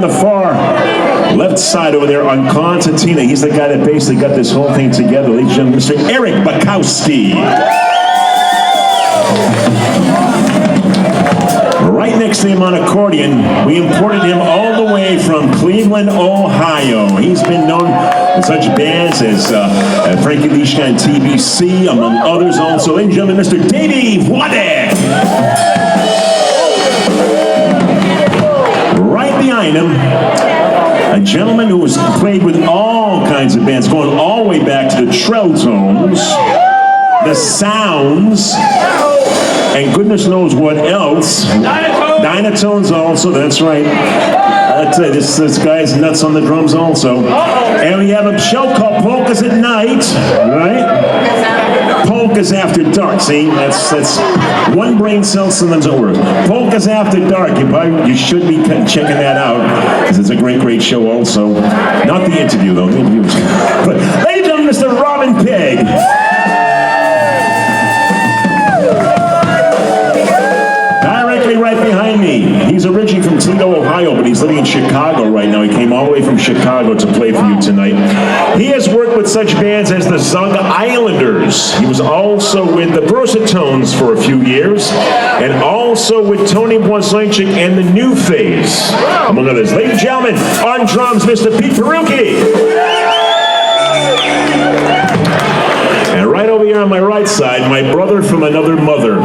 The far left side over there on Constantina. He's the guy that basically got this whole thing together. Ladies and gentlemen, Mr. Eric Bukowski. Right next to him on accordion, we imported him all the way from Cleveland, Ohio. He's been known in such bands as Frankie Lishka and TBC, among others also. Ladies and gentlemen, Mr. Davey Wladek. Right behind him, a gentleman who has played with all kinds of bands, going all the way back to the Trelltones, the Sounds, and goodness knows what else. Dynatones also, that's right. I'll tell you, this guy's nuts on the drums also. And we have a show called Polkas at Night, right? Polkas After Dark, see? That's one brain cell sometimes at work. Polkas After Dark, you should be checking that out, because it's a great, great show also. Not the interview, though. The interview was... But, ladies and gentlemen, Mr. Robin Pegg. Right behind me. He's originally from Toledo, Ohio, but he's living in Chicago right now. He came all the way from Chicago to play for you tonight. He has worked with such bands as the Zug Islanders. He was also with the Versatones for a few years, and also with Tony Boisoncic and the New Phase, among others. Ladies and gentlemen, on drums, Mr. Pete Perucchi. And right over here on my right side, my brother from another mother.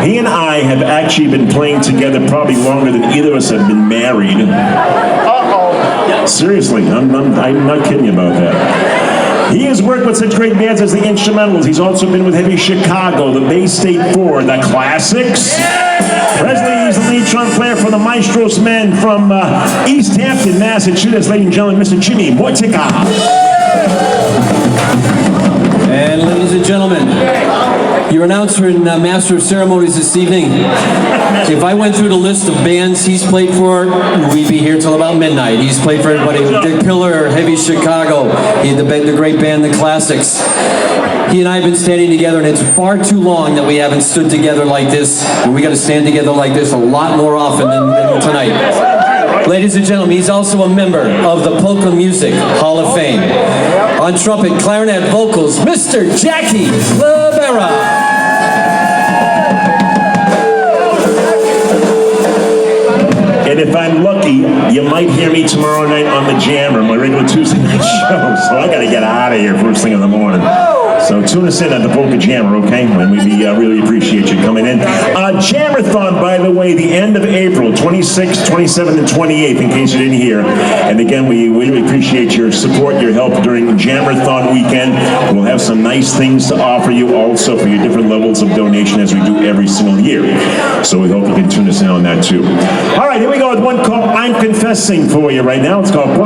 He and I have actually been playing together probably longer than either of us have been married. Seriously, I'm not kidding you about that. He has worked with such great bands as the Instrumentals. He's also been with Heavy Chicago, the Bay State Four, the Classics. Presently, he's the lead trumpet player for the Maestros Men from East Hampton, Massachusetts. Ladies and gentlemen, Mr. Jimmy Wojcicka. And ladies and gentlemen, your announcer and master of ceremonies this evening. If I went through the list of bands he's played for, we'd be here till about midnight. He's played for everybody. The Pillar, Heavy Chicago, the great band, the Classics. He and I have been standing together, and it's far too long that we haven't stood together like this. And we got to stand together like this a lot more often than tonight. Ladies and gentlemen, he's also a member of the Polka Music Hall of Fame. On trumpet, clarinet, vocals, Mr. Jackie Libera. And if I'm lucky, you might hear me tomorrow night on the Jammer, my regular Tuesday night show. So I got to get out of here first thing in the morning. So tune us in at the Polka Jammer, okay? And we really appreciate you coming in. Jammerthon, by the way, the end of April, 26th, 27th, and 28th, in case you didn't hear. And again, we really appreciate your support, your help during Jammerthon weekend. We'll have some nice things to offer you also for your different levels of donation as we do every single year. So we hope you can tune us in on that too. All right, here we go with one called I'm Confessing for you right now. It's called